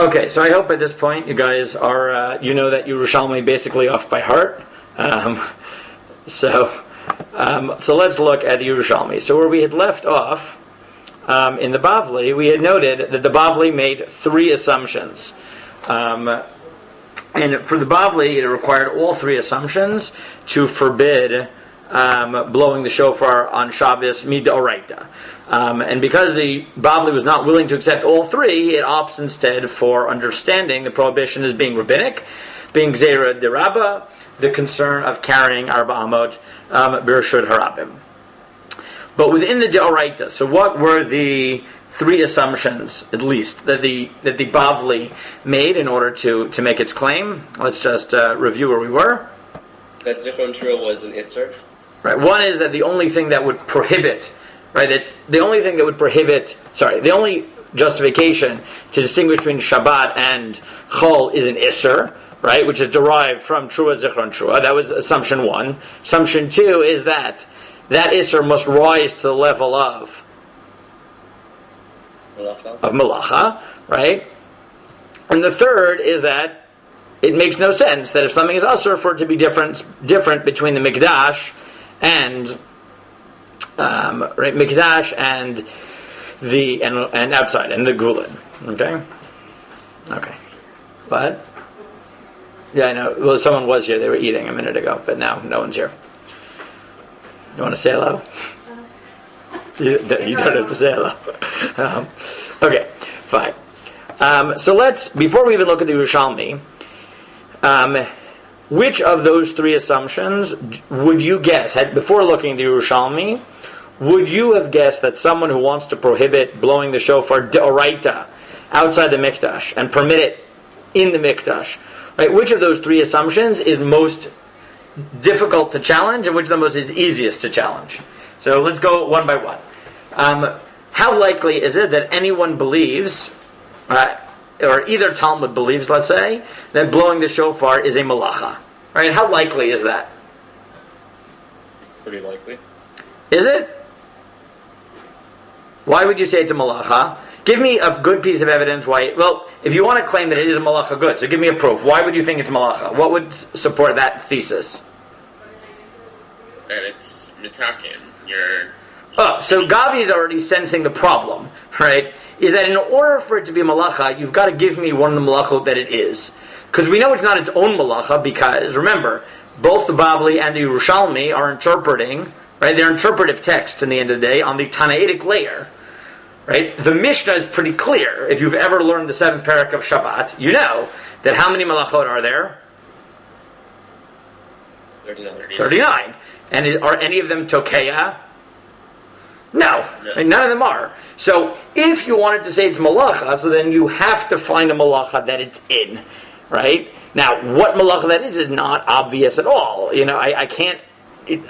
Okay, so I hope at this point you guys are, you know that Yerushalmi basically off by heart. So let's look at Yerushalmi. So where we had left off in the Bavli, we had noted that the Bavli made three assumptions. And for the Bavli, it required all three assumptions to forbid blowing the shofar on Shabbos midoraita. And because the Bavli was not willing to accept all three, it opts instead for understanding the prohibition as being rabbinic, being Gzeira derabba, the concern of carrying Arba Amot Birshut Harabim. But within the Deoraita, so what were the three assumptions, at least, that the Bavli made in order to make its claim? Let's just review where we were. That Zichron Trua was an Isser. Right. One is that the only thing that would prohibit, the only justification to distinguish between Shabbat and Chol is an Isser, right, which is derived from Trua Zichron Trua. That was assumption one. Assumption two is that Isser must rise to the level of Malacha, right? And the third is that it makes no sense that if something is Asr for it to be different between the Mikdash and Mikdash and the and outside and the Gulin. Okay. But yeah, I know. Well, someone was here. They were eating a minute ago, but now no one's here. You want to say hello? You don't have to say hello. Okay, fine. So before we even look at the Yerushalmi, which of those three assumptions would you guess, before looking at the Yerushalmi, would you have guessed that someone who wants to prohibit blowing the shofar deoraita outside the mikdash and permit it in the mikdash, right? Which of those three assumptions is most difficult to challenge, and which of them is easiest to challenge? So let's go one by one. How likely is it that anyone believes, or either Talmud believes, let's say, that blowing the shofar is a malacha? Right? How likely is that? Pretty likely. Is it? Why would you say it's a malacha? Give me a good piece of evidence why. Well, if you want to claim that it is a malacha, good. So give me a proof. Why would you think it's malacha? What would support that thesis? That it's mitakin. So Gavi is already sensing the problem, right? Is that in order for it to be a malacha, you've got to give me one of the malachot that it is. Because we know it's not its own malacha, because, remember, both the Bavli and the Yerushalmi are interpreting, right? They're interpretive texts in the end of the day on the Tanaitic layer, right? The Mishnah is pretty clear. If you've ever learned the 7th parak of Shabbat, you know that how many malachot are there? 39. And are any of them tokeya? No. None of them are. So if you wanted to say it's malacha, so then you have to find a malacha that it's in, right? Now, what malacha that is not obvious at all. I can't.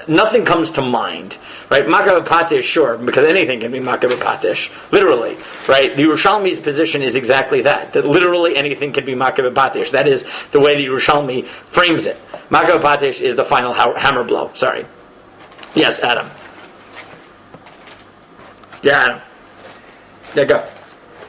Nothing comes to mind, right? Makav patish, sure, because anything can be makav patish, literally, right? The Yerushalmi's position is exactly that literally anything can be makav patish. That is the way the Yerushalmi frames it. Makav patish is the final hammer blow. Sorry. Yes, Adam. Yeah, Adam. Yeah, go.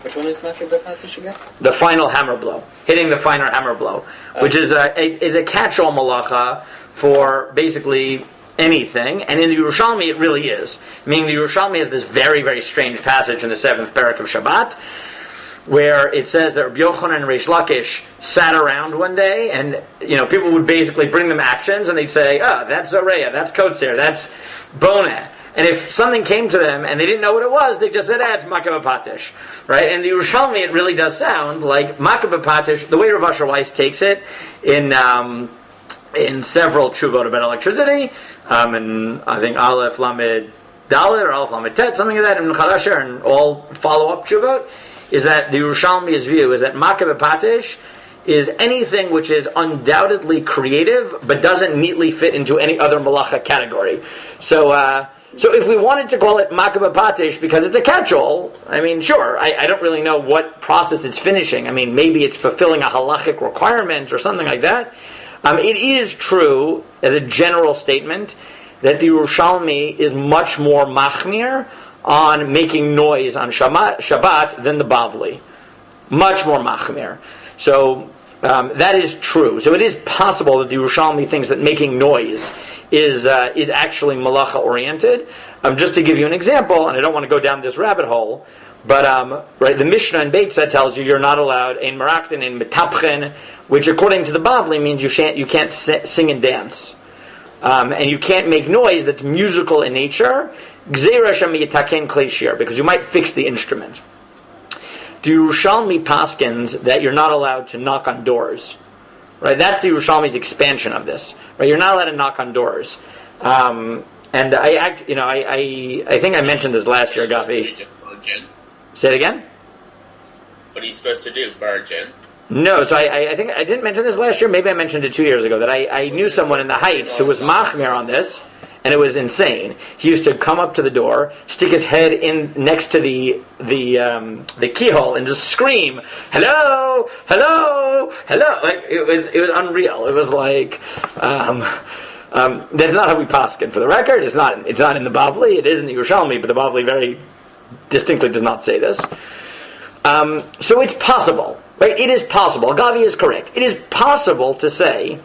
Which one is makav patish again? The final hammer blow, hitting the final hammer blow, which is a catch-all malacha for basically anything, and in the Yerushalmi it really is. Meaning the Yerushalmi has this very, very strange passage in the 7th parak of Shabbat, where it says that Rabbi Yochanan and Reish Lakish sat around one day, and people would basically bring them actions, and they'd say, that's Zoreya, that's Kotzer, that's Boneh. And if something came to them and they didn't know what it was, they just said, it's makav patish, right? And the Yerushalmi, it really does sound like makav patish. The way Rav Asher Weiss takes it in several tshuvot about electricity, and I think Aleph Lamed Dalet or Aleph Lamed Tet, something like that, in Chadasher, and all follow-up tshuvot, is that the Yerushalmi's view is that makav patish is anything which is undoubtedly creative but doesn't neatly fit into any other malacha category. So if we wanted to call it makav patish because it's a catch-all, sure, I don't really know what process it's finishing. Maybe it's fulfilling a halachic requirement or something like that. It is true, as a general statement, that the Yerushalmi is much more machmir on making noise on Shabbat than the Bavli. much more machmir. So that is true. So it is possible that the Yerushalmi thinks that making noise is actually malacha oriented. Just to give you an example, and I don't want to go down this rabbit hole, but right, the Mishnah in Beitza tells you you're not allowed ein maraktin, ein metapchen, which according to the Bavli means you can't sing and dance, and you can't make noise that's musical in nature. Gzeira shem yitaken klei shir, because you might fix the instrument. The Yerushalmi paskins that you're not allowed to knock on doors. Right, that's the Yerushalmi's expansion of this. Right, you're not allowed to knock on doors. And I think I mentioned this last year, Gavi. Just bargain. Say it again. What are you supposed to do? Bargain. No, so I think I didn't mention this last year. Maybe I mentioned it 2 years ago that I knew someone in the Heights who was machmir on this, and it was insane. He used to come up to the door, stick his head in next to the keyhole, and just scream, "Hello, hello, hello!" Like it was unreal. It was like that's not how we paskin. For the record, it's not in the Bavli. It is in the Yerushalmi, but the Bavli very distinctly does not say this. So it's possible, right? It is possible. Gavi is correct. It is possible to say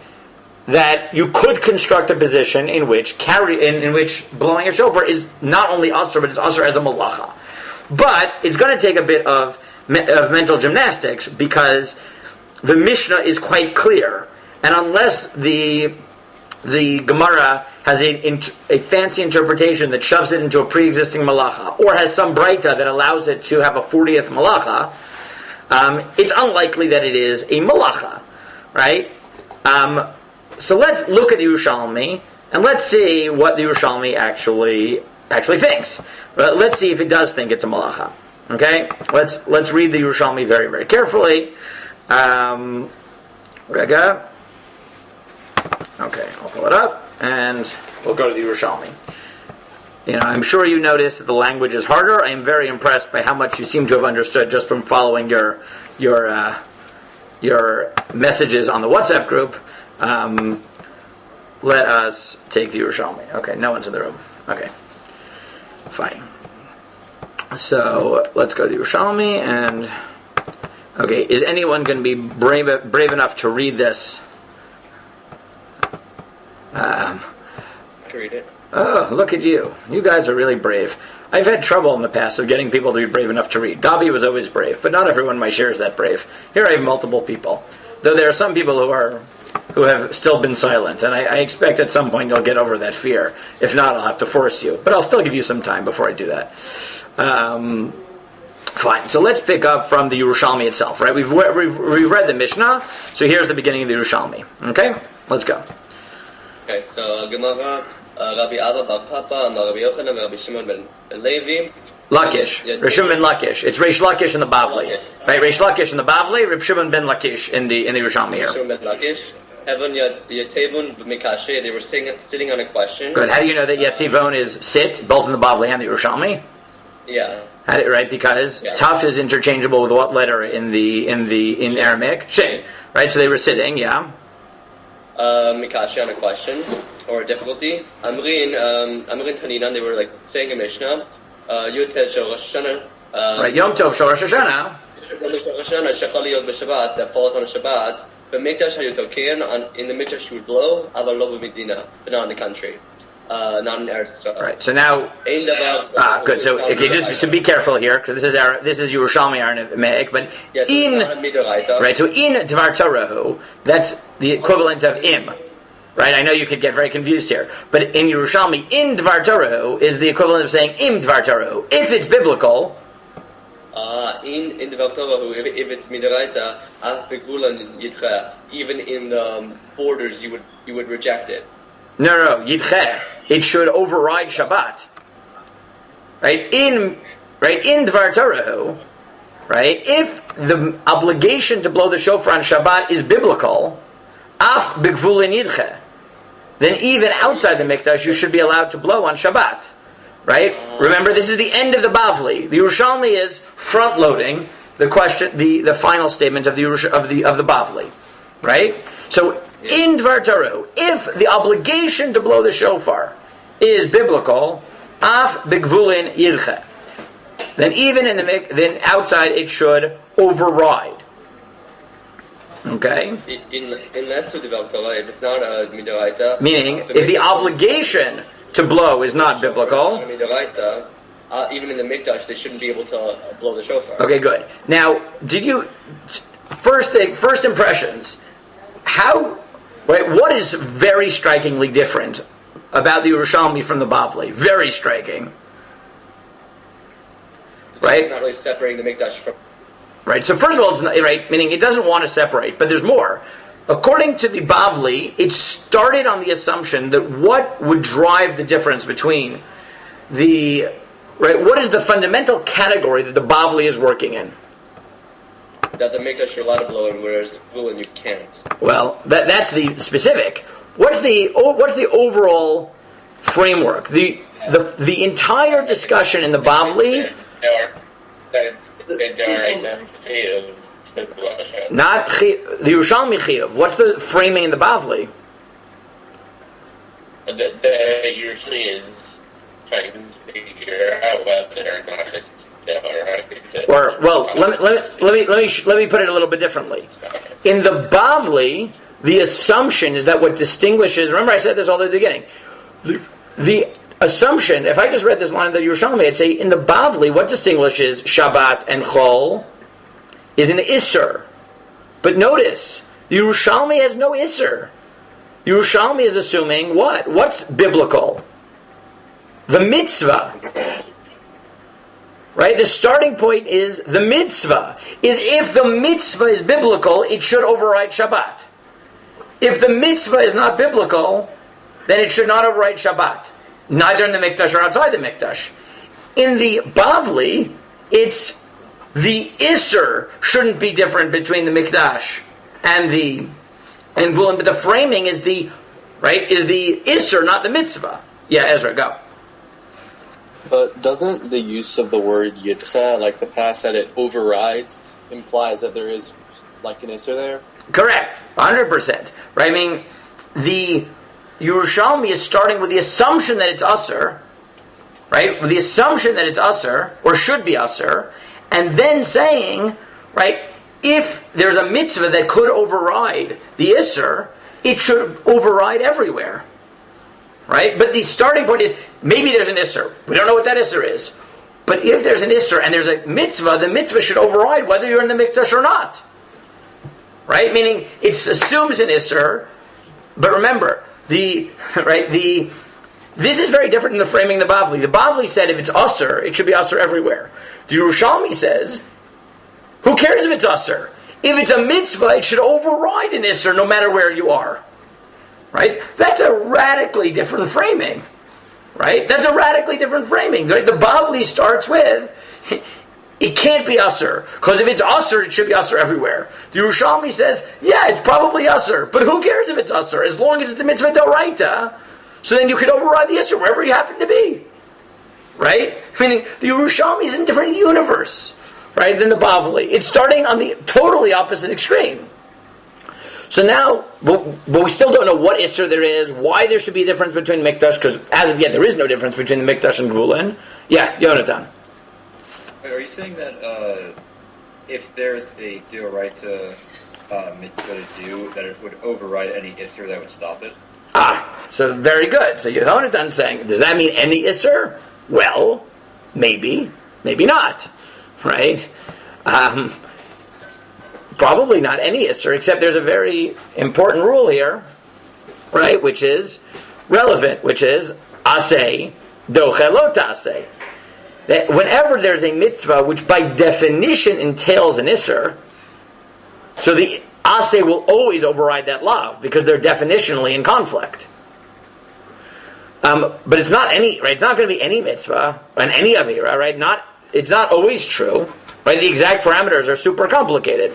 that you could construct a position in which blowing a shofar is not only asr, but it's asr as a malacha. But it's going to take a bit of mental gymnastics, because the Mishnah is quite clear, and unless the Gemara has a fancy interpretation that shoves it into a pre-existing malacha, or has some breita that allows it to have a 40th malacha, it's unlikely that it is a malacha, right? So let's look at the Yerushalmi, and let's see what the Yerushalmi actually thinks. Let's see if it does think it's a malacha. Okay, let's read the Yerushalmi very, very carefully. Rega. Okay, I'll pull it up, and we'll go to the Yerushalmi. I'm sure you noticed that the language is harder. I am very impressed by how much you seem to have understood just from following your messages on the WhatsApp group. Let us take the Yerushalmi. Okay, no one's in the room. Okay, fine. So let's go to the Yerushalmi, and okay, is anyone going to be brave enough to read this? I can read it. Oh, look at you. You guys are really brave. I've had trouble in the past of getting people to be brave enough to read. Gabi was always brave, but not everyone in my share is that brave. Here I have multiple people. Though there are some people who have still been silent, and I expect at some point you'll get over that fear. If not, I'll have to force you. But I'll still give you some time before I do that. Fine. So let's pick up from the Yerushalmi itself, right? We've read the Mishnah, so here's the beginning of the Yerushalmi. Okay? Let's go. Okay, so Gemara, Rabbi Abba bar Papa, Rabbi Yochanan, Rabbi Shimon ben Levi. Lakish. Rabbi Shimon ben Lakish. It's Reish Lakish in the Bavli. Right? Reish Lakish in the Bavli, Rabbi Shimon ben Lakish in the Yerushalmi here. Shimon ben Lakish. Heaven Yatevun Mikashe, they were sitting on a question. Good. How do you know that Yativon is sit, both in the Bavli and the Yerushalmi? Yeah. Right, because Taf is interchangeable with what letter in Aramaic? Shin. Right, so they were sitting, yeah. Mikashe on a question or a difficulty. Amrin Taninan, they were like saying a Mishnah. Yotev Shel Rosh HaShana. Right, Yom Tov Shel Rosh HaShana. Rosh HaShana Shechal Yot b'Shabbat, that falls on a Shabbat. But Mikdash Hayutokin, in the Mikdash you would blow, Aval Lo b'Medina, but not in the country. Not in Eretz Yisrael. Right. So now, good. So okay, just be careful here, because this is Yerushalmi Aramaic, but yes, right. So in Dvar Torahu, that's the equivalent of im. Right. I know you could get very confused here, but in Yerushalmi, in Dvar Torahu is the equivalent of saying im Dvar Torahu. If it's biblical. In Dvar Torahu, if it's midaraita, even in the borders, you would reject it. No, yidcheh. It should override Shabbat. Right? In Dvar Torahu, right? If the obligation to blow the shofar on Shabbat is biblical, af b'gvulin yidcheh, then even outside the mikdash you should be allowed to blow on Shabbat. Right? Remember, this is the end of the Bavli. The Yerushalmi is front-loading the question, the final statement of the Bavli. Right? So in Dvar Torahu, if the obligation to blow the shofar is biblical, af b'gvulin yidcheh. then even then outside it should override. Okay? Unless to develop Torah, if it's not a midoraita. Meaning, if the obligation to blow is not biblical. Even in the mikdash, they shouldn't be able to blow the shofar. Okay, good. Now, did you first impressions? What is very strikingly different about the Yerushalmi from the Bavli? Very striking, right? It's not really separating the mikdash from. Right. So first of all, it's not, right, meaning it doesn't want to separate, but there's more. According to the Bavli, it started on the assumption that what would drive the difference between what is the fundamental category that the Bavli is working in? That the mikdash you're allowed to blow in, whereas Vulin you can't. Well, that's the specific. What's the overall framework? The entire discussion in the Bavli. Not the Yerushalmi Chiyuv. What's the framing in the Bavli? The Yerushalmi is trying to figure out whether or not it's or well, let me put it a little bit differently. In the Bavli, the assumption is that what distinguishes. Remember, I said this all at the beginning. The assumption. If I just read this line in the Yerushalmi, I'd say in the Bavli, what distinguishes Shabbat and Chol is an Isser. But notice, the Yerushalmi has no Isser. The Yerushalmi is assuming what? What's biblical? The mitzvah. Right? The starting point is the mitzvah. If the mitzvah is biblical, it should override Shabbat. If the mitzvah is not biblical, then it should not override Shabbat. Neither in the mikdash or outside the mikdash. In the Bavli, it's the Isser shouldn't be different between the mikdash and Vulin, but the framing is the Isser, not the mitzvah. Yeah, Ezra, go. But doesn't the use of the word yidcha, like the past that it overrides, implies that there is like an isser there? Correct, 100%. Right? I mean, the Yerushalmi is starting with the assumption that it's usser, right? With the assumption that it's usser, or should be usser, and then saying, right, if there's a mitzvah that could override the isser, it should override everywhere. Right? But the starting point is, maybe there's an Isser. We don't know what that Isser is. But if there's an Isser and there's a mitzvah, the mitzvah should override whether you're in the mikdash or not. Right? Meaning, it assumes an Isser, but remember, this is very different than the framing of the Bavli. The Bavli said if it's Usser, it should be Usser everywhere. The Yerushalmi says, who cares if it's Usser? If it's a mitzvah, it should override an Isser no matter where you are. Right? That's a radically different framing. Right? That's a radically different framing. The Bavli starts with, it can't be Usser. Because if it's Usser, it should be Usser everywhere. The Yerushalmi says, yeah, it's probably Usser. But who cares if it's Usser? As long as it's a mitzvah d'oraita, so then you could override the Usser wherever you happen to be. Right? Meaning, the Yerushalmi is in a different universe, right, than the Bavli. It's starting on the totally opposite extreme. So now, but we still don't know what Isser there is, why there should be a difference between Mikdash, because as of yet there is no difference between the Mikdash and Gvulin. Yeah, Yonatan. Are you saying that if there's a Deoraita mitzvah to do, that it would override any Isser that would stop it? So very good. So Yonatan's saying, does that mean any Isser? Well, maybe not. Right? Probably not any Isser, except there's a very important rule here, right, which is relevant, which is aseh, doche lo taseh. That whenever there's a mitzvah which by definition entails an Isser, so the aseh will always override that law, because they're definitionally in conflict. But it's not any, right, it's not going to be any mitzvah, and any avira, right, it's not always true, right, the exact parameters are super complicated.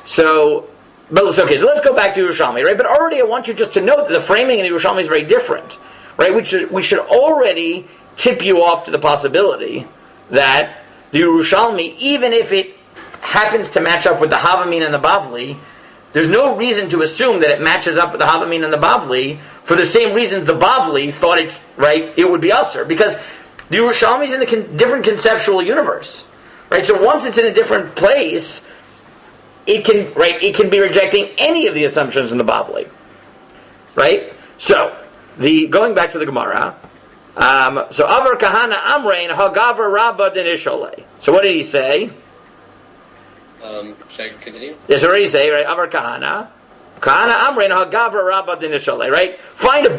So let's go back to Yerushalmi, right? But already I want you just to note that the framing in Yerushalmi is very different, right? We should already tip you off to the possibility that the Yerushalmi, even if it happens to match up with the Havamin and the Bavli, there's no reason to assume that it matches up with the Havamin and the Bavli for the same reasons the Bavli thought it would be Usser. Because the Yerushalmi is in a different conceptual universe, right? So once it's in a different place, it can be rejecting any of the assumptions in the Bavli, right? So going back to the Gemara, so Avar Kahana Amrein Hagavar Rabba Denishole. So what did he say? Should I continue? Yes, already say, right? Avar Kahana Amrein Hagavar Rabba Denishole. Right? Find a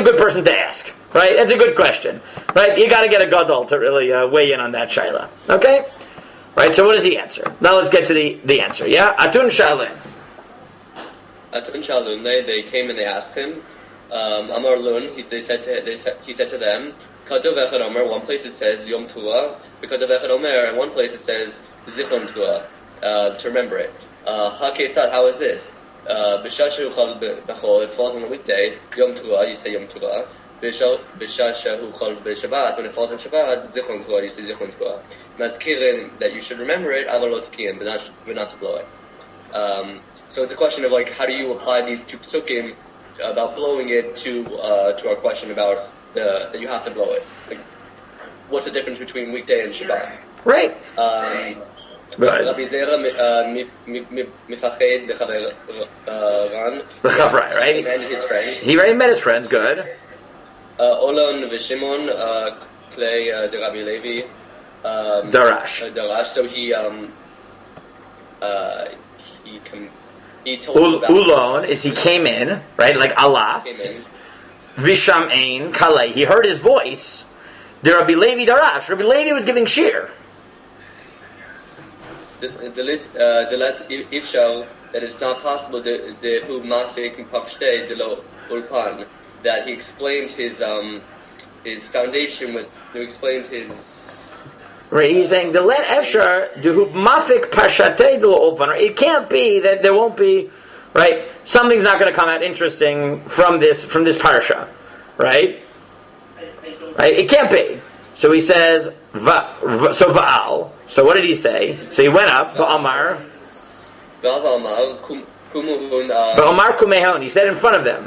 good person to ask. Right? That's a good question. Right? You got to get a gadol to really weigh in on that shaila. Okay? Right? So what does he answer? Now let's get to the answer. Yeah? Atun Shalin. Atun Shalun, they came and they asked him. Amar Lun, he said to them, Katav Echad Omer, one place it says Yom Tua, Katav Echad Omer, and one place it says Zichron Tua, to remember it. HaKetzad, how is this? B'shasha Uchal B'chol, it falls on a weekday, Yom Tua, you say Yom Tua. B'shasha Uchal B'Shabbat, when it falls on Shabbat, Zichron Tua, you say Zichron Tua. Mazkirin, that you should remember it, Avalot Kiyin, but not to blow it. So it's a question of how do you apply these two psukim about blowing it to our question about that you have to blow it. What's the difference between weekday and Shabbat? Right. Rabbi Zera mifached lechaver ran. Right. And his friends. He already met his friends. Good. Olon v'Shimon klei de Rabbi Levi. Darash. So he told Ulon is he came in, right? Like Allah. Came in. Visham Ein Kalei. He heard his voice. The Rabbi Levi Darash. Rabbi Levi was giving shir. Delet ifshal, that it's not possible de hu mafik pakshte de lo ulpan, that he explained his foundation he explained his. Right, he's saying the let efshar de hu mafik pashate de lo ulpan. It can't be that there won't be, right? Something's not going to come out interesting from this parsha, right? Right, it can't be. So he says Va'al. So what did he say? So he went up, Va'amar Kumehon. He said in front of them.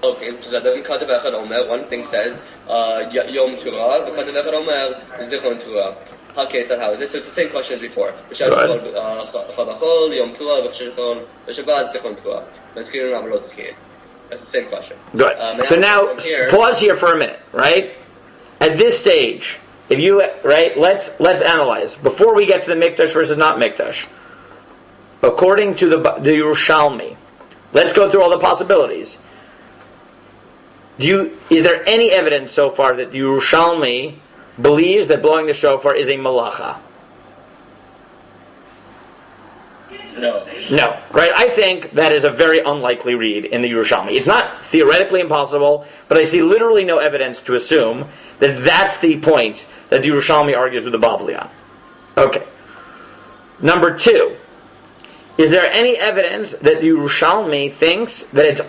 Okay, one thing says Yom Torah, the Katav Echad Omer Zichron Torah. HaKetzad, how is this? So it's the same question as before. Yom Torah, Shabbat, Zichron Torah. That's the same question. Good. So now pause here for a minute, right? At this stage, if you let's analyze before we get to the mikdash versus not mikdash. According to the Yerushalmi, let's go through all the possibilities. Is there any evidence so far that the Yerushalmi believes that blowing the shofar is a malacha? No, right? I think that is a very unlikely read in the Yerushalmi. It's not theoretically impossible, but I see literally no evidence to assume that that's the point that the Yerushalmi argues with the Bavli on. Okay. Number 2, is there any evidence that the Yerushalmi thinks that it's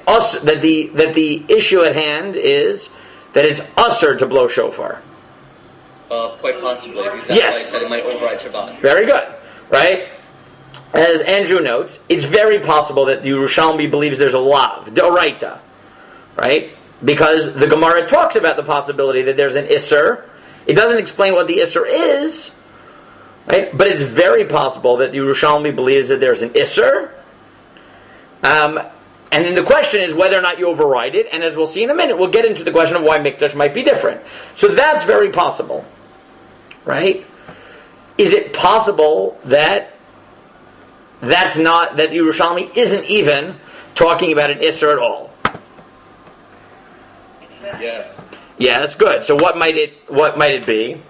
that the issue at hand is that it's usher to blow shofar? Quite possibly, because yes. Like I said, it might override Shabbat. Very good, right? As Andrew notes, it's very possible that the Yerushalmi believes there's a lav, deoraita, right? Because the Gemara talks about the possibility that there's an isser. It doesn't explain what the isser is, right? But it's very possible that the Yerushalmi believes that there's an isser. And then the question is whether or not you override it. And as we'll see in a minute, we'll get into the question of why mikdash might be different. So that's very possible, right? Is it possible that the Yerushalmi isn't even talking about an isser at all? Yes. Yeah, that's good. So what might it be?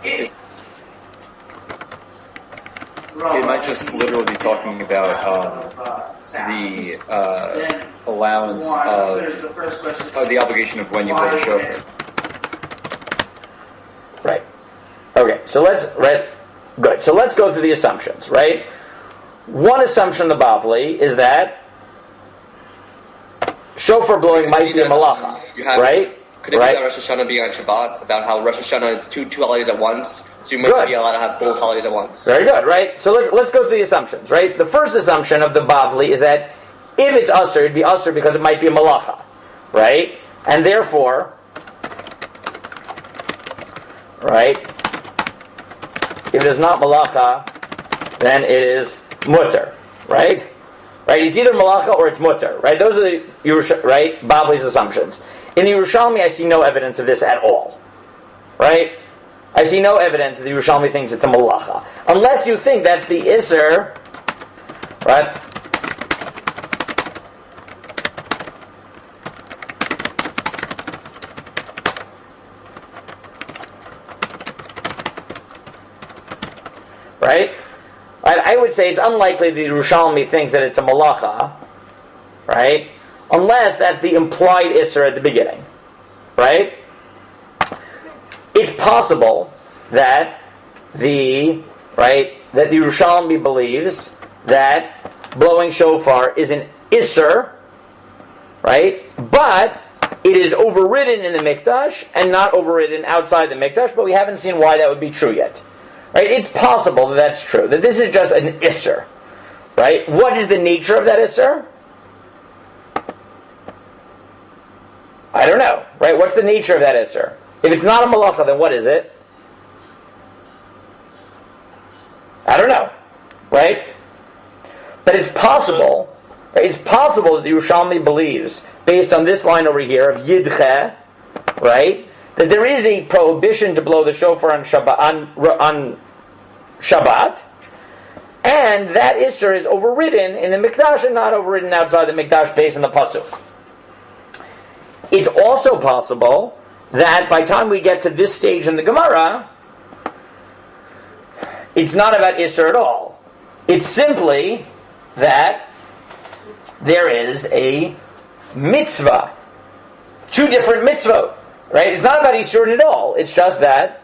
It might just literally be talking about the allowance of the obligation of when you blow the shofar. Right. Okay. So Good. So let's go through the assumptions. Right. One assumption of the Bavli is that shofar blowing might be a malacha. Right. Could it be about Rosh HaShana being on Shabbat? About how Rosh HaShana is two holidays at once, so you might be allowed to have both holidays at once. Very good, right? So let's go through the assumptions, right? The first assumption of the Bavli is that if it's usher, it'd be usher because it might be a malacha, right? And therefore, right? If it is not malacha, then it is mutter, right? Right? It's either malacha or it's mutter, right? Those are the right Bavli's assumptions. In the Yerushalmi, I see no evidence of this at all, right? I see no evidence that the Yerushalmi thinks it's a malacha, unless you think that's the Isser, right? Right? I would say it's unlikely the Yerushalmi thinks that it's a malacha, right? Unless that's the implied Isser at the beginning, right? It's possible that the Yerushalmi believes that blowing shofar is an Isser, right? But it is overridden in the Mikdash and not overridden outside the Mikdash, but we haven't seen why that would be true yet. Right? It's possible that that's true, that this is just an Isser. Right? What is the nature of that Isser? I don't know. Right? What's the nature of that Isser? If it's not a malacha, then what is it? I don't know. Right? But it's possible, right? It's possible that the Yerushalmi believes, based on this line over here of Yidche, right, that there is a prohibition to blow the shofar on Shabbat, and that Isser is overridden in the Mikdash and not overridden outside the Mikdash based on the Pasuk. It's also possible that by the time we get to this stage in the Gemara, it's not about Isser at all. It's simply that there is a mitzvah, two different mitzvot. Right? It's not about Yisurin at all. It's just that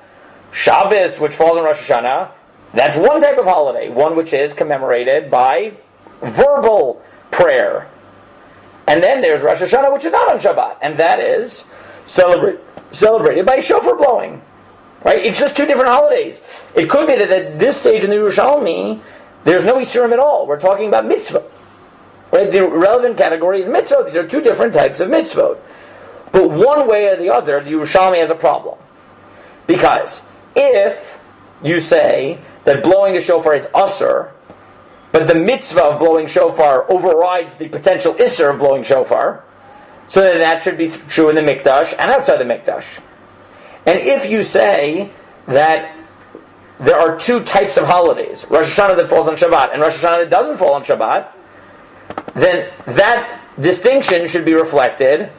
Shabbos, which falls on Rosh HaShana, that's one type of holiday, one which is commemorated by verbal prayer. And then there's Rosh HaShana, which is not on Shabbat, and that is celebrated by shofar blowing. Right? It's just two different holidays. It could be that at this stage in the Yerushalmi, there's no Yisurim at all. We're talking about mitzvah. Right? The relevant category is mitzvah. These are two different types of mitzvot. But one way or the other, the Yerushalmi has a problem. Because if you say that blowing the shofar is usr, but the mitzvah of blowing shofar overrides the potential isser of blowing shofar, so then that should be true in the Mikdash and outside the Mikdash. And if you say that there are two types of holidays, Rosh Hashanah that falls on Shabbat and Rosh Hashanah that doesn't fall on Shabbat, then that distinction should be reflected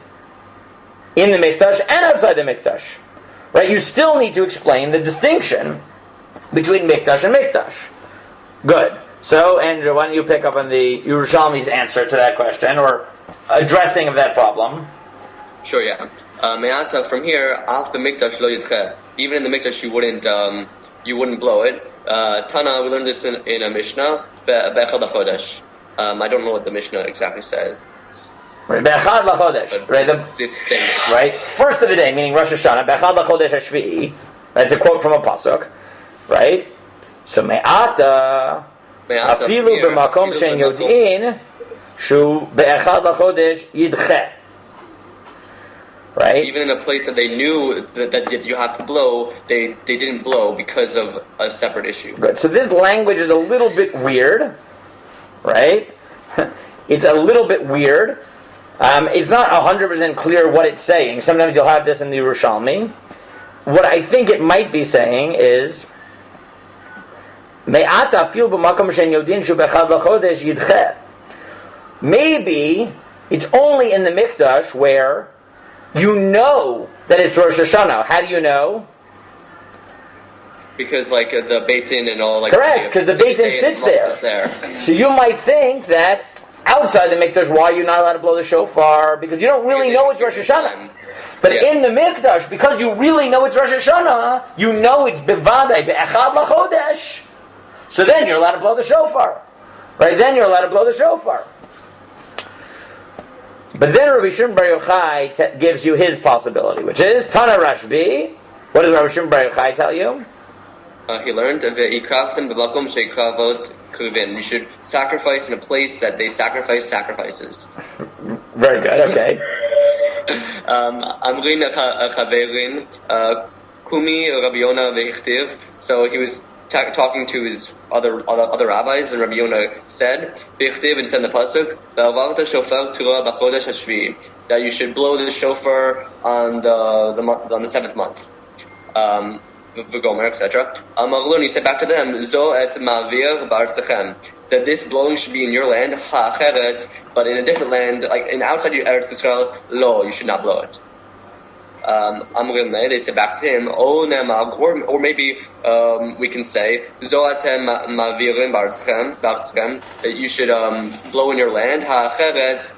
in the Mikdash and outside the Mikdash. Right? You still need to explain the distinction between Mikdash and Mikdash. Good. So, Andrew, why don't you pick up on the Yerushalmi's answer to that question, or addressing of that problem? Sure, yeah. Me'ata, from here, af b'mikdash lo yidche. Even in the Mikdash, you wouldn't blow it. Tana, we learned this in a Mishnah, be'echad lachodesh. I don't know what the Mishnah exactly says. Right, be'echad lachodesh. Right, right, first of the day, meaning Rosh Hashanah. Be'echad lachodesh hashvi'i. That's a quote from a pasuk, right? So me'ata afilu b'makom she'en yod'in shu be'echad lachodesh yidche. Right? Even in a place that they knew that you have to blow, they didn't blow because of a separate issue. Good. So this language is a little bit weird, right? It's a little bit weird. It's not 100% clear what it's saying. Sometimes you'll have this in the Yerushalmi. What I think it might be saying is, maybe it's only in the Mikdash where you know that it's Rosh Hashanah. How do you know? Because the Beit Din and all correct, because the Beit Din sits there. So you might think that outside the Mikdash, why are you not allowed to blow the shofar? Because you don't really know it's Rosh Hashanah. But in the Mikdash, because you really know it's Rosh Hashanah, you know it's Bevadai, Be'echad Lachodesh. So then you're allowed to blow the shofar. Right? Then you're allowed to blow the shofar. But then Rabbi Shimon Bar Yochai gives you his possibility, which is Tana Rashbi. What does Rabbi Shimon Bar Yochai tell you? He learned you should sacrifice in a place that they sacrifice sacrifices. Very good. Okay. Kumi Rabbi Yonah ve'chtiv. So he was talking to his other rabbis, and Rabbi Yonah said, ve'chtiv, and it's in the pasuk, ve'avarta shofar Torah b'chodesh hashvi, that you should blow the shofar on the 7th month. V'gomer, etc. Amarlun, he said back to them, Zo et ma'avir ba'artzachem, that this blowing should be in your land, ha'acheret, but in a different land, like in outside your Eretz Yisrael, lo, you should not blow it. Amrin, they said back to him, O nemag, or maybe we can say, Zo etem ma'avirim ba'artzachem, that you should blow in your land, ha'acheret,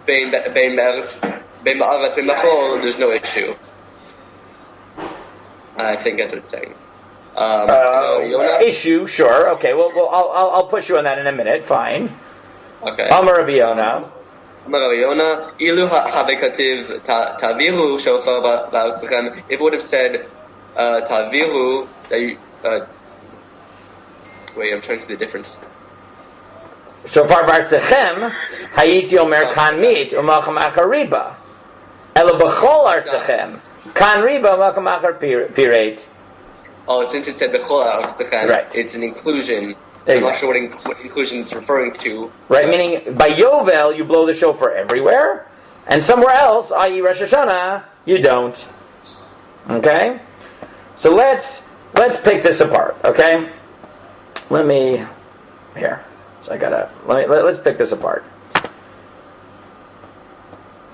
bein ba'aretz bein b'chol, there's no issue. I think that's what it's saying. Issue, sure. Okay, well, I'll push you on that in a minute. Fine. Okay. Amar Rabbi Yonah. Amar Rabbi Yonah, ilu havekativ taviru shofar ba'artzachem. If it would have said taviru, that you wait, I'm trying to see the difference. Shofar ba'artzachem, hayiti omer kan mit umacham achariba, elo b'chol artzachem. Kan riba makam achar pirate. Oh, since it said bechol artzachem, right, it's an inclusion. Exactly. I'm not sure what inclusion it's referring to. Right, meaning by Yovel you blow the shofar everywhere, and somewhere else, i.e. Rosh HaShana, you don't. Okay, so let's pick this apart. Okay, let's pick this apart.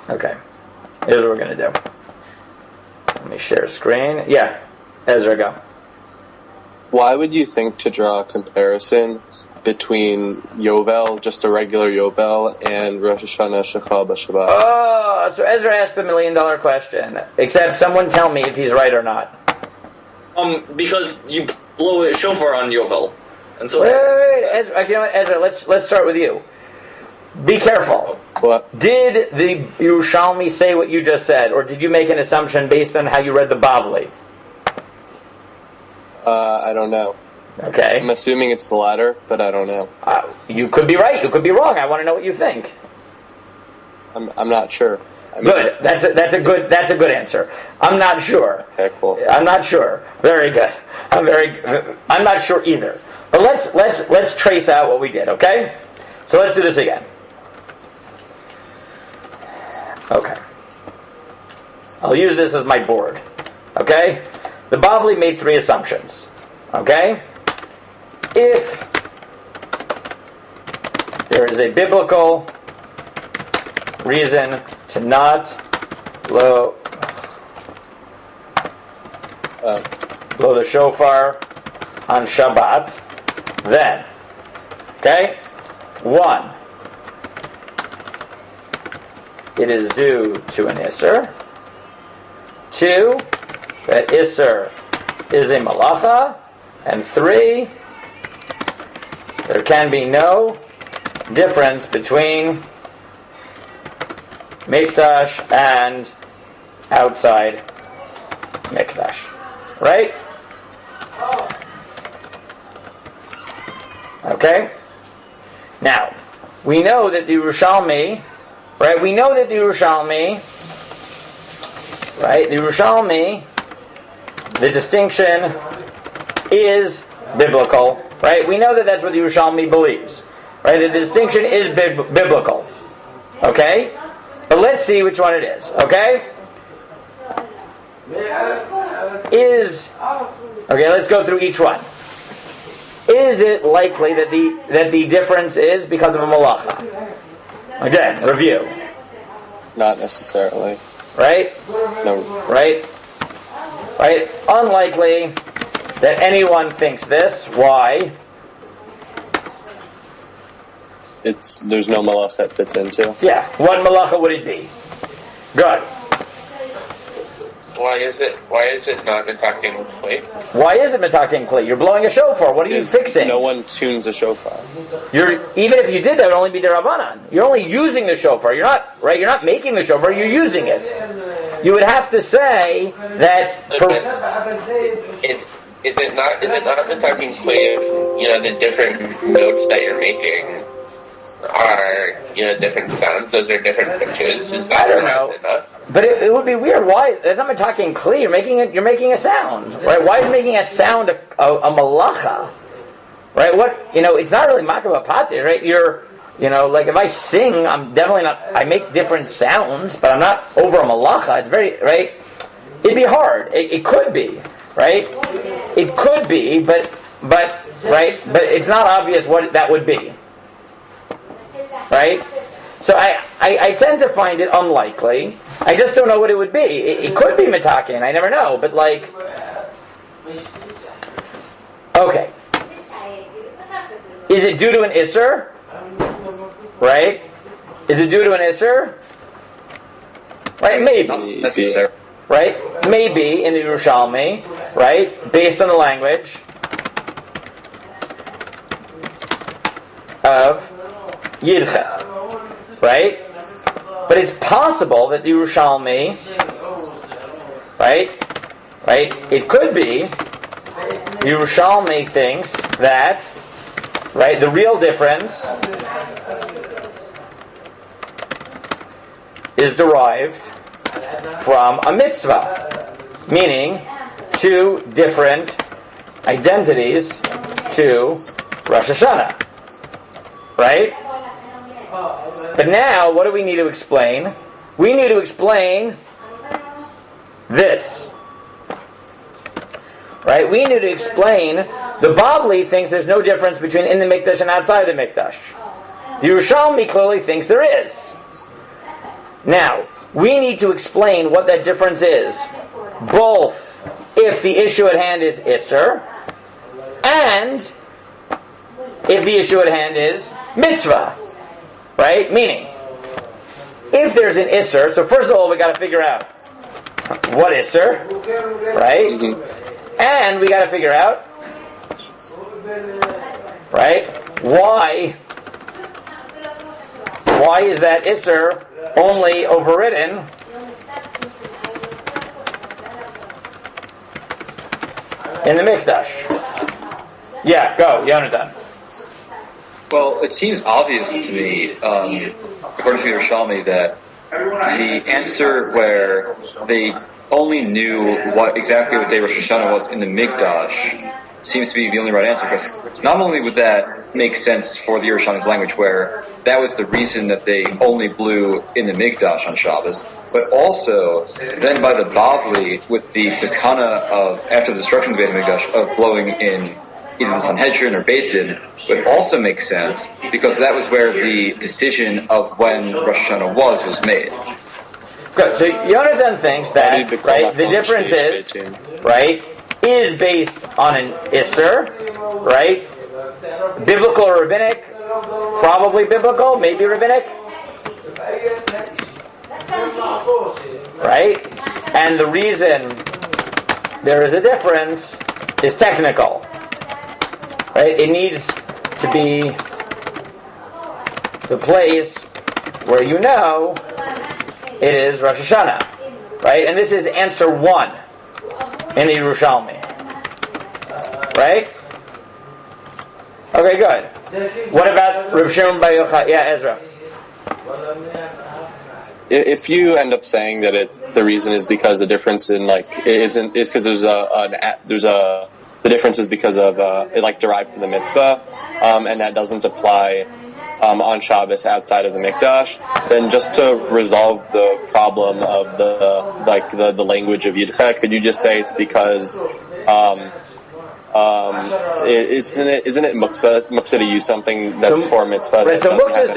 Okay, here's what we're gonna do. Let me share screen. Yeah, Ezra, go. Why would you think to draw a comparison between Yovel, just a regular Yovel, and Rosh HaShana Shechal B'Shabbat? Oh, so Ezra asked the $1 million question. Except someone tell me if he's right or not. Because you blow a shofar on Yovel. And so Wait. Ezra, you know what, Ezra, let's start with you. Be careful. What? Did the Yerushalmi say what you just said, or did you make an assumption based on how you read the Bavli? I don't know. Okay. I'm assuming it's the latter, but I don't know. You could be right. You could be wrong. I want to know what you think. I'm not sure. Good. That's a good answer. I'm not sure. Okay, cool. I'm not sure. Very good. I'm not sure either. But let's trace out what we did. Okay. So let's do this again. Okay. I'll use this as my board. Okay? The Bavli made 3 assumptions. Okay? If there is a biblical reason to not blow the shofar on Shabbat, then, okay? 1, it is due to an Isser. 2, that Isser is a Malacha. And 3, there can be no difference between Mikdash and outside Mikdash. Right? Okay? Now, we know that the Yerushalmi, right? The distinction is biblical, right? We know that that's what the Yerushalmi believes, right? The distinction is biblical, okay? But let's see which one it is, okay? Let's go through each one. Is it likely that the difference is because of a malacha? Again, review. Not necessarily. Right? No. Right? Unlikely that anyone thinks this. Why? There's no malacha it fits into. Yeah. What malacha would it be? Good. Why is it not attacking clay? Why is it mitaking clay? You're blowing a shofar. What are you fixing? No one tunes a shofar. Even if you did, that would only be derabanan. You're only using the shofar. You're not You're not making the shofar. You're using it. You would have to say that. Is it not attacking clay? The different notes that you're making. are, different sounds. Those are different pitches. Is that I don't know. enough? But it would be weird. Why? That's not talking clear. You're making a sound, right? Why is making a sound a malacha, right? It's not really makabah patish, right? Like if I sing, I'm definitely not. I make different sounds, but I'm not over a malacha. It's very right. It'd be hard. It could be, right? It could be, but right. But it's not obvious what that would be, right? So I tend to find it unlikely. I just don't know what it would be. It could be mitakin. I never know. But okay. Is it due to an isser? Right? Is it due to an isser? Right? Maybe. Not necessarily. Right? Maybe in the Yerushalmi. Right? Based on the language of Yidcha. Right? But it's possible that the Yerushalmi, right? It could be the Yerushalmi thinks that, right, the real difference is derived from a mitzvah, meaning two different identities to Rosh HaShana, right? But now, what do we need to explain? We need to explain this. Right? We need to explain, the Bavli thinks there's no difference between in the Mikdash and outside the Mikdash. The Yerushalmi clearly thinks there is. Now, we need to explain what that difference is, both if the issue at hand is Isser, and if the issue at hand is Mitzvah. Right? Meaning, if there's an Isser, so first of all we got to figure out what Isser, right? Mm-hmm. And we got to figure out, right, why is that Isser only overridden in the Mikdash? Yeah, go, Yonatan. Well, it seems obvious to me, according to the Yerushalmi, that the answer where they only knew what exactly what day Rosh Hashanah was in the Mikdash seems to be the only right answer. Because not only would that make sense for the Yerushalmi's language, where that was the reason that they only blew in the Mikdash on Shabbos, but also then by the Bavli with the takana of after the destruction of the Beit HaMikdash of blowing in either the Sanhedrin or Beit Din would also make sense because that was where the decision of when Rosh Hashanah was made. Good. So Yonatan thinks that right, the difference is right is based on an Isser, right? Biblical or rabbinic? Probably biblical, maybe rabbinic. Right? And the reason there is a difference is technical. Right? It needs to be the place where you know it is Rosh Hashanah. Right? And this is answer 1 in the Yerushalmi. Right? Okay, good. What about Reb Shimon Bar Yochai? Yeah, Ezra. If you end up saying that the reason is because the difference in is because the difference is because of it derived from the mitzvah, and that doesn't apply on Shabbos outside of the Mikdash, then just to resolve the problem of the language of Yidcha, could you just say it's because isn't it muktzah to use something that's for mitzvah? Right, so muktzah is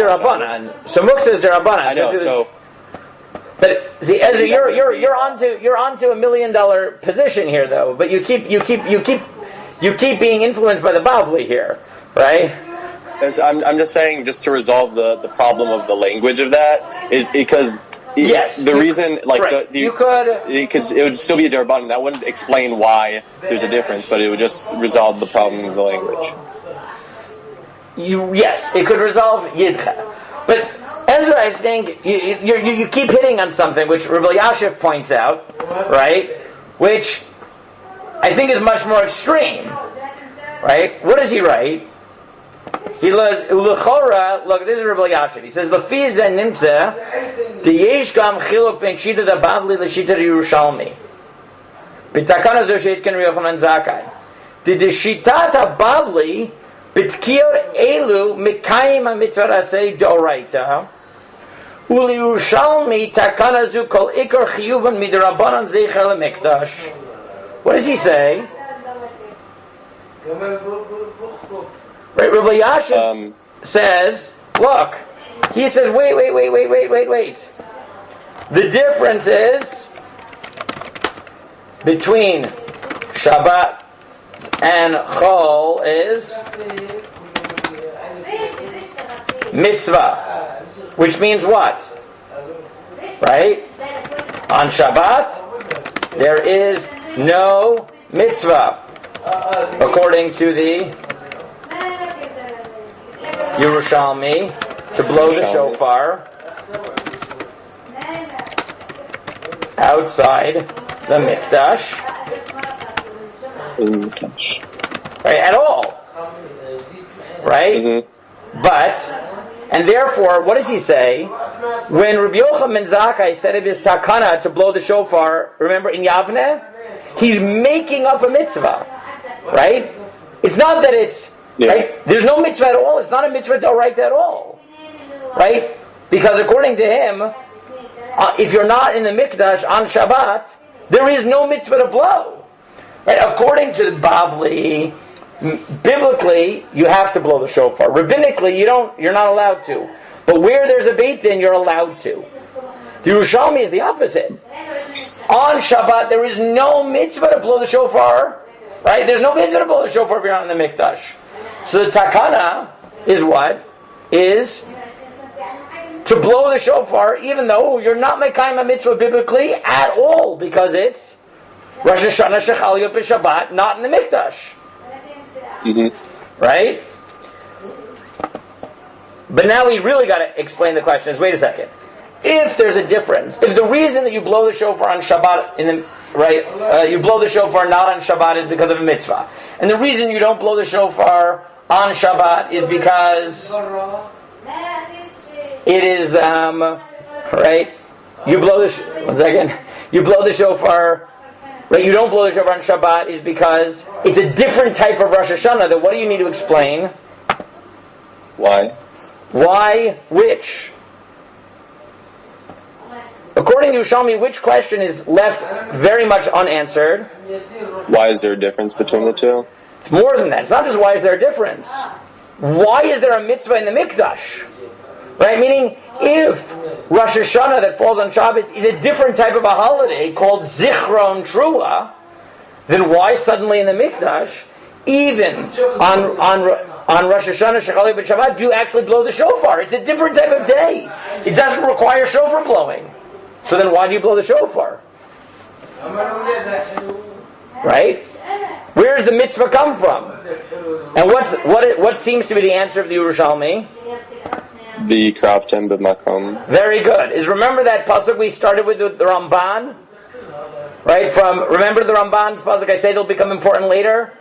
derabanan. I know. So, but see, Ezra, you're onto $1 million position here, though. But you keep being influenced by the Bavli here, right? I'm just saying, just to resolve the problem of the language of that, because the reason you could, because it would still be a derabanan. That wouldn't explain why there's a difference, but it would just resolve the problem of the language. Yes, it could resolve Yidcha, but Ezra, I think you keep hitting on something which Rabbi Yashiv points out, right? Which I think is much more extreme, right? What does he write? He says, "Ulechora." Look, this is Rabbi Yashiv. He says, "Lefi ze nimtze, the yesh gam chiluk ben shita da Bavli l'shita Yerushalmi. B'takana zo sheitken Yochanan Zakkai. The shitat Bavli b'tkir elu mikayim hamitzvah asay d'oraita. Uli Yerushalmi takana zu kol ikar chiyuvan midrabanan zeicher lemikdash." What does he say? Right, Rabbi Yashiv says, look, he says, wait. The difference is between Shabbat and Chol is mitzvah, which means what? Right? On Shabbat, there is no mitzvah, according to the Yerushalmi, to blow the shofar outside the mikdash, right? At all, right? Mm-hmm. But, and therefore, what does he say? When Rabbi Yochanan Zakkai said of his takana to blow the shofar, remember in Yavne, he's making up a mitzvah, right? It's not that it's right. There's no mitzvah at all. It's not a mitzvah d'oraita at all, right? Because according to him, if you're not in the mikdash on Shabbat, there is no mitzvah to blow, right? According to the Bavli, biblically, you have to blow the shofar. Rabbinically, you're not allowed to. But where there's a beit din, you're allowed to. The Yerushalmi is the opposite. On Shabbat, there is no mitzvah to blow the shofar, right? There's no mitzvah to blow the shofar if you're not in the mikdash. So the takana is what? Is to blow the shofar, even though you're not mekayim a mitzvah biblically at all, because it's Rosh HaShana Shechal Yot B'Shabbat, not in the mikdash. Mm-hmm. Right? But now we really got to explain the question is, wait a second. If there's a difference, if the reason that you blow the shofar on Shabbat, you blow the shofar not on Shabbat is because of a mitzvah, and the reason you don't blow the shofar on Shabbat is because it is right. You blow the You blow the shofar. Right, you don't blow the shofar on Shabbat is because it's a different type of Rosh Hashanah. Then what do you need to explain? Why? Why? Which? According to Yerushalmi, which question is left very much unanswered? Why is there a difference between the two? It's more than that. It's not just why is there a difference. Why is there a mitzvah in the mikdash? Right? Meaning, if Rosh Hashanah that falls on Shabbos is a different type of a holiday called Zichron Trua, then why suddenly in the mikdash, even on Rosh Hashanah Shechal Yot B'Shabbat, do you actually blow the shofar? It's a different type of day. It doesn't require shofar blowing. So then why do you blow the shofar? Right? Where does the mitzvah come from? And what seems to be the answer of the Yerushalmi? V'kraftem b'makom. Very good. Remember that pasuk we started with the Ramban? Right? Remember the Ramban's pasuk? I said it'll become important later.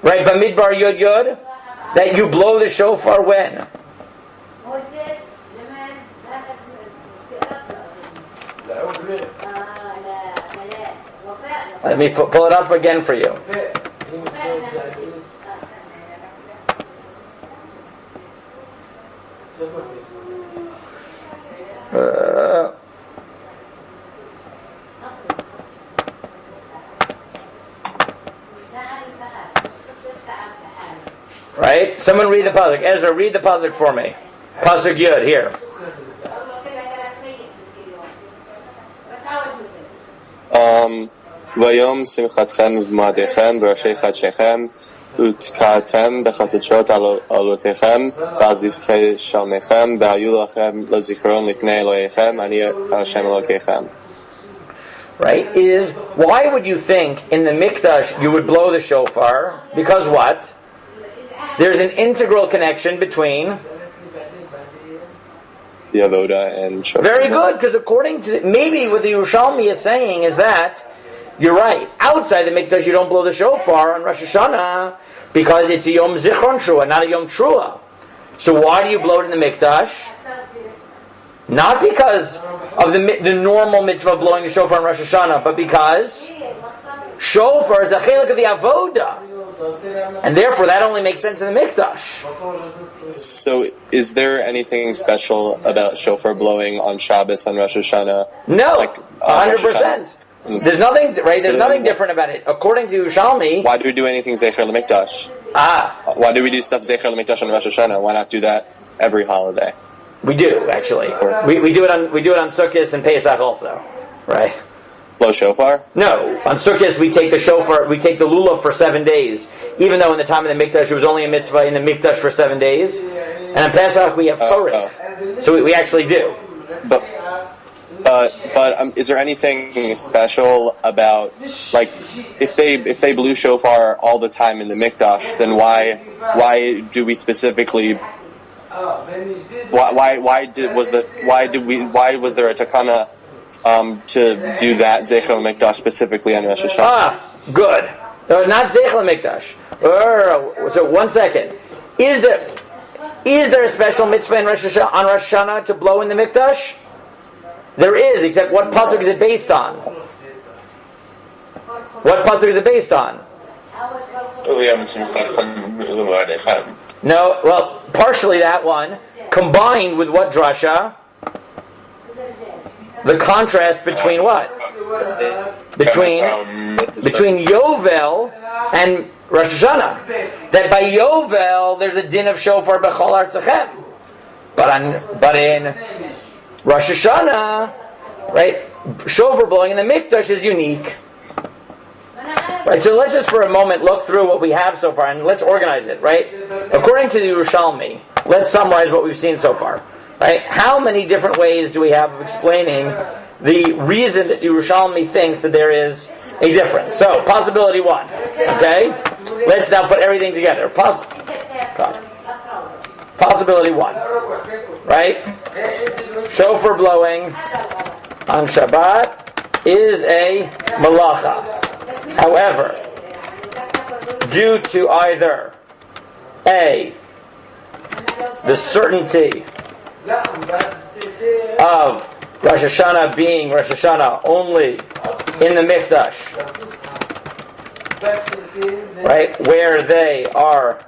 Right? Bamidbar Yud Yud, that you blow the shofar when? Let me pull it up again for you. Right? Someone read the pasuk. Ezra, read the pasuk for me. Pasuk Yud, here. Vayom simchatchem v'madechem v'rashei chadshechem utkatem b'chatzot alotechem v'azivkei shalmechem v'ayu lachem lezikaron lifnei Elohechem ani Hashem Elokechem. Right? Why would you think in the mikdash you would blow the shofar? Because what? There's an integral connection between the avoda and shofar. Very good, because according to maybe what the Yerushalmi is saying is that you're right. Outside the mikdash, you don't blow the shofar on Rosh Hashanah, Because it's a Yom Zichron Trua, not a Yom Trua. So why do you blow it in the Mikdash? Not because of the normal mitzvah of blowing the shofar on Rosh Hashanah, but because shofar is a chelik of the avoda, and therefore that only makes sense in the Mikdash. So, is there anything special about shofar blowing on Shabbos on Rosh Hashanah? No, like 100%. There's nothing, right? There's nothing different about it. According to Yerushalmi, Why do we do anything Zecher L'Mikdash? Why do we do stuff Zecher L'Mikdash on Rosh Hashanah? Why not do that every holiday? we do actually. We do it on Sukkot and Pesach also, right? Blow shofar? No, on Sukkot we take the shofar, we take the lulav for 7 days, even though in the time of the Mikdash it was only a mitzvah in the Mikdash for 7 days, and on Pesach we have Korich, so we actually do. But is there anything special about, like, if they blew shofar all the time in the Mikdash, then why do we specifically? Why was there a takana to do that Zeichel Mikdash specifically on Rosh Hashanah? Good. No, not Zeichel Mikdash. So 1 second. Is there a special mitzvah on Rosh Hashanah to blow in the Mikdash? There is, except what pasuk is it based on? What pasuk is it based on? No, well, partially that one, combined with what drasha? The contrast between what? Between Yovel and Rosh Hashanah. That by Yovel there's a din of shofar b'chol artzachem, but in Rosh Hashanah, right? Shofar blowing in the Mikdash is unique. Right, so let's just for a moment look through what we have so far and let's organize it, right? According to the Yerushalmi, let's summarize what we've seen so far. Right? How many different ways do we have of explaining the reason that Yerushalmi thinks that there is a difference? So, possibility 1. Okay? Let's now put everything together. Possibility 1. Right? Shofar blowing on Shabbat is a malacha. However, due to either A, the certainty of Rosh Hashanah being Rosh Hashanah only in the Mikdash, right, where they are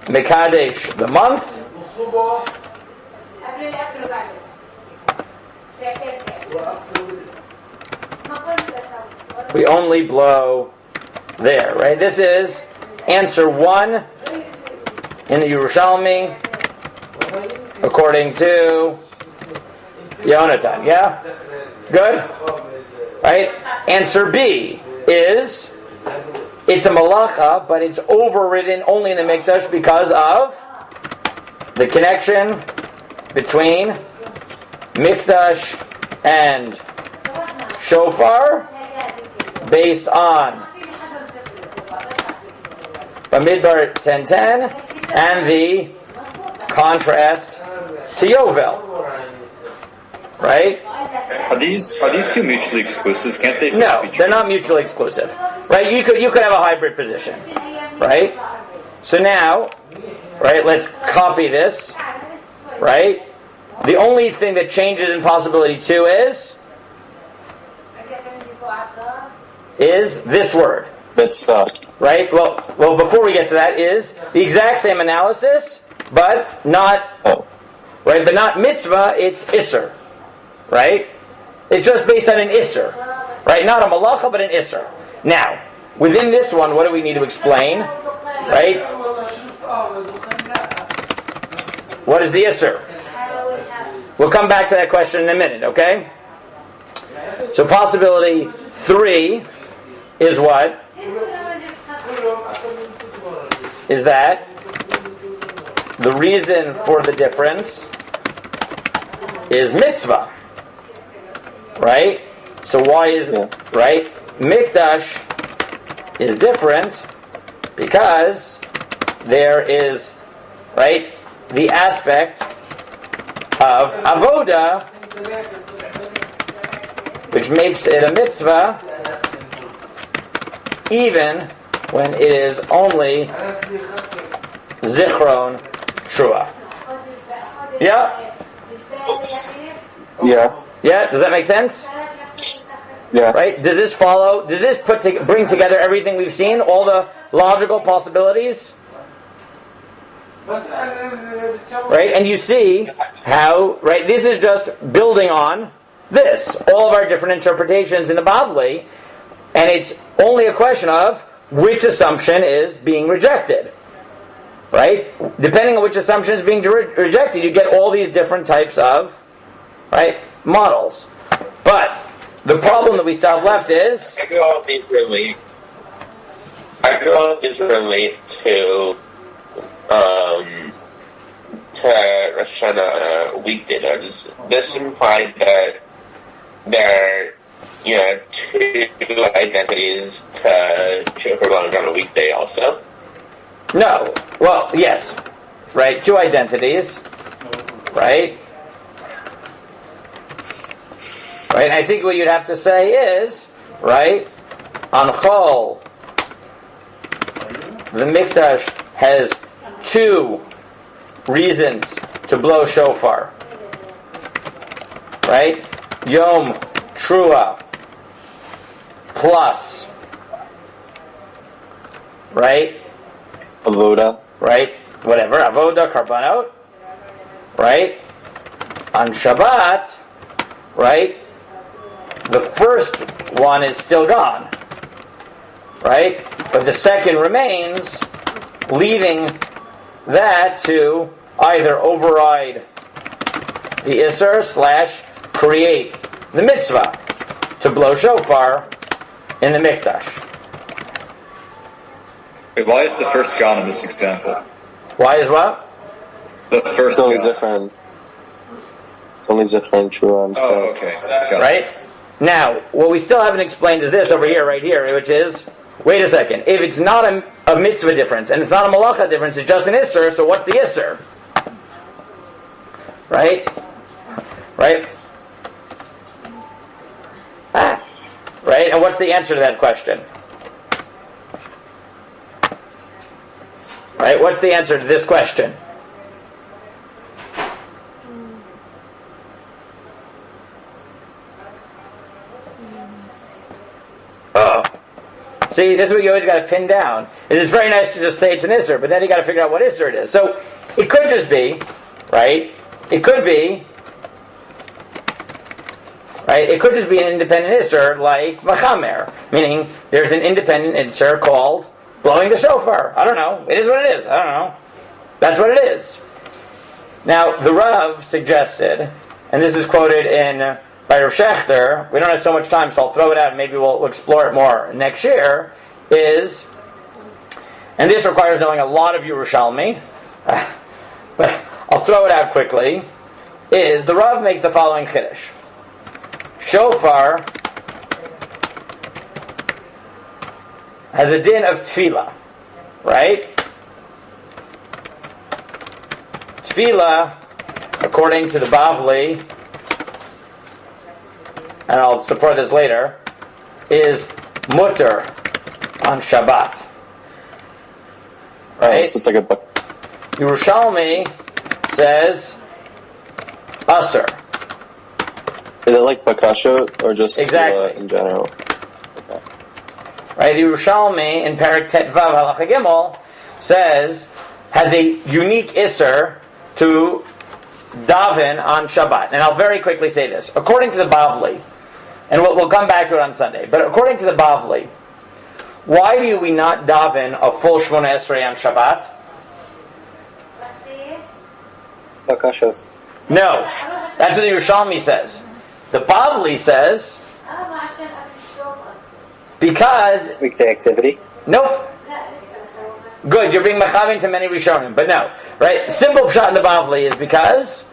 Mekadesh the month, we only blow there, right? This is answer 1 in the Yerushalmi, according to Yonatan. Yeah? Good? Right? Answer B is it's a malacha, but it's overridden only in the Mikdash because of the connection between Mikdash and shofar based on Bamidbar 10:10 and the contrast to Yovel. Right? Are these two mutually exclusive? Can't they? No, they're not mutually exclusive. Right? You could have a hybrid position. Right? So now, right, let's copy this. Right? The only thing that changes in possibility 2 is this word. Mitzvah. Right? Well, before we get to that is the exact same analysis, but not right, but not mitzvah, it's isser. Right? It's just based on an isser. Right? Not a malacha, but an isser. Now, within this one, what do we need to explain? Right? What is the isser? We'll come back to that question in a minute, okay? So possibility 3 is what? Is that the reason for the difference is mitzvah. Right? So why is right? Mikdash is different because there is, right, the aspect of avoda which makes it a mitzvah even when it is only zichron trua. Yeah? Yeah. Yeah? Does that make sense? Yes. Right? Does this follow? Does this bring together everything we've seen? All the logical possibilities? Right? And you see how, right, this is just building on this. All of our different interpretations in the Bavli. And it's only a question of which assumption is being rejected. Right? Depending on which assumption is being rejected, you get all these different types of, right, models. But the problem that we still have left is... I could always relate to Rosh HaShana weekday. This implies that there are two identities to shofar blowing on a weekday also. No. Well, yes. Right? Two identities. Right? Right? And I think what you'd have to say is, right, on Chol, the Mikdash has two reasons to blow shofar. Right? Yom Trua plus, right? Avoda. Right? Whatever. Avoda, Karbanot. Right? On Shabbat, right? The first one is still gone. Right? But the second remains, leaving that to either override the Isser / create the mitzvah to blow shofar in the Mikdash. Wait, why is the first gone in this example? Why is what? The first It's only gone. Zichron. It's only Zichron Trua and stuff. Oh, okay. Got it. Right? Now, what we still haven't explained is this over here, right here, which is, wait a second, if it's not a mitzvah difference, and it's not a malacha difference, it's just an Isser, so what's the Isser? Right? Right? Right? And what's the answer to that question? Right? What's the answer to this question? Oh. See, this is what you always got to pin down. It's very nice to just say it's an Isser, but then you got to figure out what Isser it is. So, it could just be, right? It could be, right? It could just be an independent Isser like Machamer, meaning there's an independent Isser called blowing the shofar. I don't know. It is what it is. I don't know. That's what it is. Now, the Rav suggested, and this is quoted in by Rav Shechter, we don't have so much time, so I'll throw it out and maybe we'll explore it more next year, is, and this requires knowing a lot of Yerushalmi, but I'll throw it out quickly, is the Rav makes the following chiddush. Shofar has a din of tefillah, right? Tefillah, according to the Bavli, and I'll support this later, is mutter on Shabbat. Oh, Right? so it's like a book. Yerushalmi says Asr. Is it like bakasha or just Exactly. in general? Right? The Yerushalmi in Perek Tet Vav Halacha Gimel says has a unique Isser to daven on Shabbat. And I'll very quickly say this. According to the Bavli, and we'll come back to it on Sunday, but according to the Bavli, why do we not daven a full Shmona Esrei on Shabbat? Bakashas. No. That's what the Yerushalmi says. The Bavli says, because... Weekday activity. Nope. Good, you're being machavin to many Rishonim, but no. Right? Simple pshat in the Bavli is because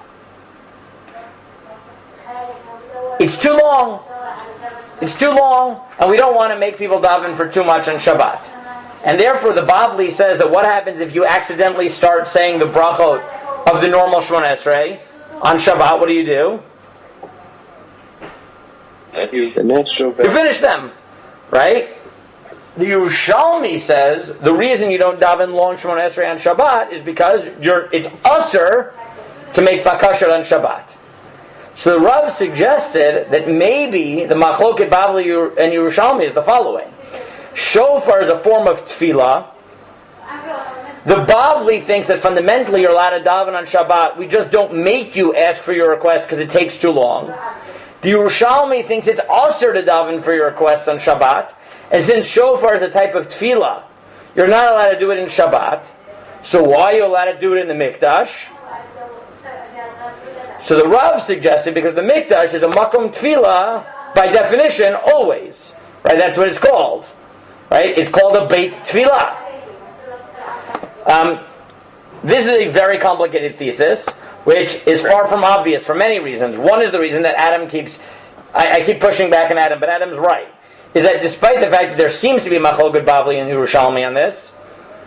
it's too long. It's too long, and we don't want to make people daven for too much on Shabbat. And therefore the Bavli says that what happens if you accidentally start saying the brachot of the normal Shmona Esrei on Shabbat? What do? Finish. You finish them, right? the Yerushalmi says the reason you don't daven long Shemona Esrei on Shabbat is because it's usher to make bakasha on Shabbat. So the Rav suggested that maybe the Machloket Bavli and Yerushalmi is the following. Shofar is a form of tefillah. The Bavli thinks that fundamentally you're allowed to daven on Shabbat. We just don't make you ask for your request because it takes too long. The Yerushalmi thinks it's usher to daven for your request on Shabbat. And since shofar is a type of tefillah, you're not allowed to do it in Shabbat. So why are you allowed to do it in the Mikdash? So the Rav suggested because the Mikdash is a makom tefillah by definition always. Right? That's what it's called. Right? It's called a beit tefillah. This is a very complicated thesis, which is far from obvious for many reasons. One is the reason that Adam keeps... I keep pushing back on Adam, but Adam's right. Is that despite the fact that there seems to be Machloket Bavli and Yerushalmi on this,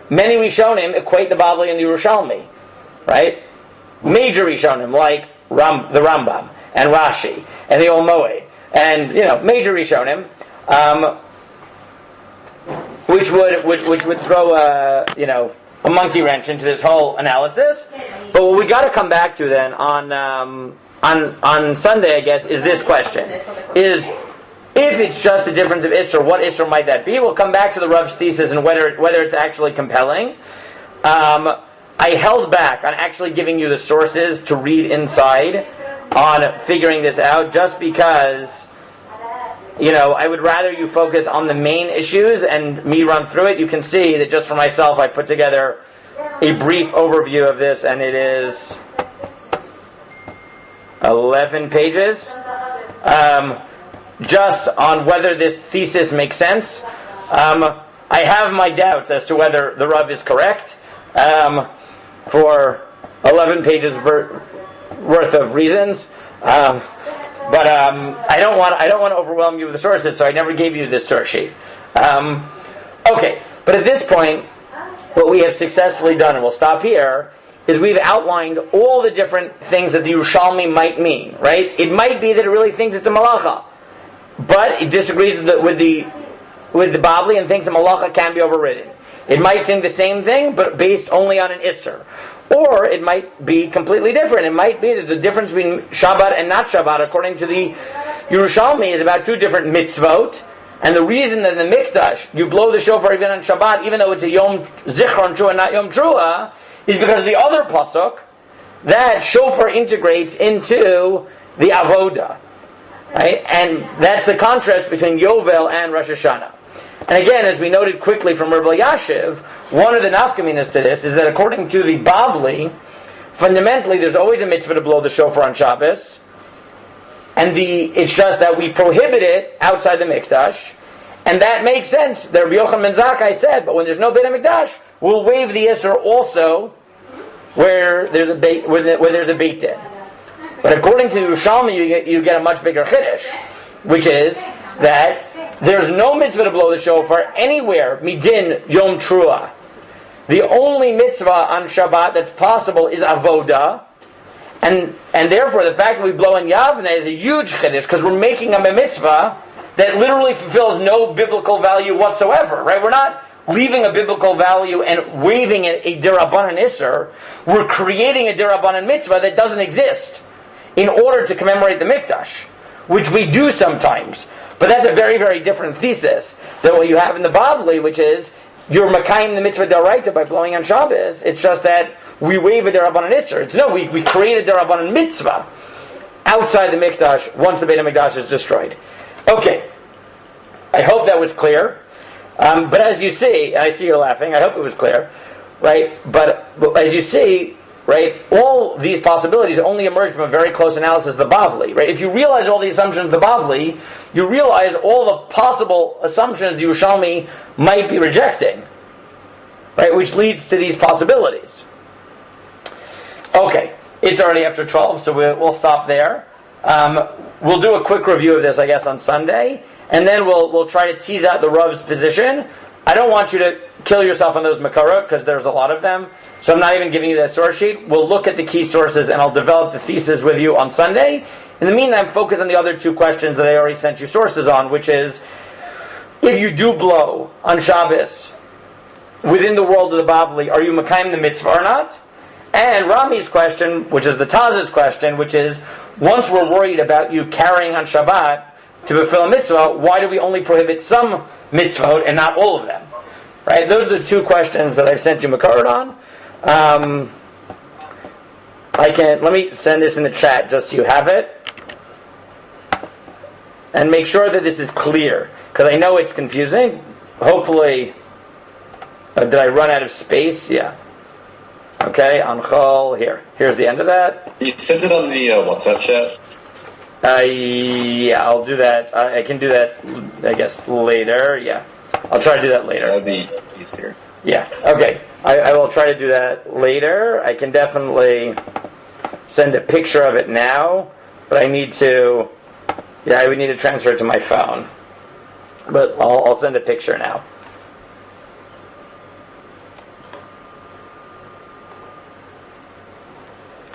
many Rishonim equate the Bavli and the Yerushalmi. Right? Major Rishonim, like the Rambam, and Rashi, and the Ol Moed, and, major Rishonim, which would throw a monkey wrench into this whole analysis. But what we got to come back to then on Sunday, I guess, is this question: is if it's just a difference of Isser, what Isser might that be? We'll come back to the Rav's thesis and whether it's actually compelling. I held back on actually giving you the sources to read inside on figuring this out, just because I would rather you focus on the main issues and me run through it. You can see that just for myself, I put together a brief overview of this, and it is 11 pages, just on whether this thesis makes sense. I have my doubts as to whether the Rav is correct, for 11 pages worth of reasons. But I don't want to overwhelm you with the sources, so I never gave you this source sheet. Okay, but at this point, what we have successfully done, and we'll stop here, is we've outlined all the different things that the Yerushalmi might mean. Right? It might be that it really thinks it's a malacha, but it disagrees with the Bavli and thinks a malacha can be overridden. It might think the same thing, but based only on an Isser. Or it might be completely different. It might be that the difference between Shabbat and not Shabbat, according to the Yerushalmi, is about two different mitzvot. And the reason that in the Mikdash you blow the shofar even on Shabbat, even though it's a Yom Zichron Trua, not Yom Trua, is because of the other pasuk that shofar integrates into the avoda, right? And that's the contrast between Yovel and Rosh Hashanah. And again, as we noted quickly from Rabbi Yashiv, one of the nafkaminas to this is that according to the Bavli, fundamentally there's always a mitzvah to blow the shofar on Shabbos, and it's just that we prohibit it outside the Mikdash, and that makes sense. The Rabbi Yochanan ben Zakkai said, but when there's no Beit HaMikdash, we'll waive the Isser also where there's a Beit Din. But according to Yerushalmi, you get a much bigger chiddush, which is that there's no mitzvah to blow the shofar anywhere midin Yom Trua. The only mitzvah on Shabbat that's possible is avoda, and therefore the fact that we blow in Yavne is a huge chiddush because we're making a mitzvah that literally fulfills no biblical value whatsoever. Right? We're not leaving a biblical value and waiving a derabanan isser. We're creating a derabanan mitzvah that doesn't exist in order to commemorate the Mikdash, which we do sometimes. But that's a very, very different thesis than what you have in the Bavli, which is you're makayim the mitzvah d'oraita by blowing on Shabbos. It's just that we waive a derabanan isser. It's we create a derabanan mitzvah outside the Mikdash once the Beit HaMikdash is destroyed. Okay, I hope that was clear. But as you see, I see you're laughing. I hope it was clear, right? But as you see, right, all these possibilities only emerge from a very close analysis of the Bavli, right? If you realize all the assumptions of the Bavli, you realize all the possible assumptions the Yerushalmi might be rejecting, right? Which leads to these possibilities. Okay, it's already after 12, so we'll stop there. We'll do a quick review of this, I guess, on Sunday, and then we'll try to tease out the Rav's position. I don't want you to kill yourself on those Makara, because there's a lot of them, so I'm not even giving you that source sheet. We'll look at the key sources, and I'll develop the thesis with you on Sunday. In the meantime, focus on the other two questions that I already sent you sources on, which is, if you do blow on Shabbos within the world of the Bavli, are you Makayim the mitzvah or not? And Rami's question, which is the Taz's question, which is, once we're worried about you carrying on Shabbat to fulfill a mitzvah, why do we only prohibit some mitzvot and not all of them? Right? Those are the two questions that I've sent you Makarat on. Let me send this in the chat just so you have it. And make sure that this is clear, because I know it's confusing. Hopefully, did I run out of space? Yeah. Okay, Anchal, here's the end of that. You sent it on the WhatsApp chat? Yeah, I'll do that. I can do that, I guess, later. Yeah, I'll try to do that later. That would be easier. Yeah, okay. I will try to do that later. I can definitely send a picture of it now, but I would need to transfer it to my phone. But I'll send a picture now.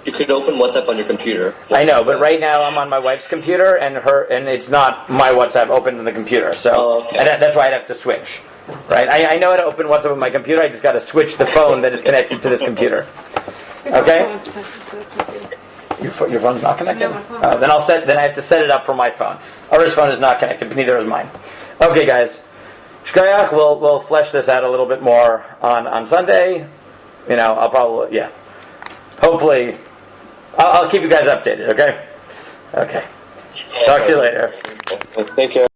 You could open WhatsApp on your computer. I know, but right now I'm on my wife's computer, and it's not my WhatsApp open on the computer. So okay. and that's why I'd have to switch. Right? I know how to open WhatsApp on my computer. I just got to switch the phone that is connected to this computer. Okay? Your phone's not connected? No, my phone. Then I have to set it up for my phone. Ours phone is not connected, but neither is mine. Okay, guys. Shkayach, we'll flesh this out a little bit more on Sunday. I'll probably, hopefully, I'll keep you guys updated, okay? Okay. Talk to you later. Thank you.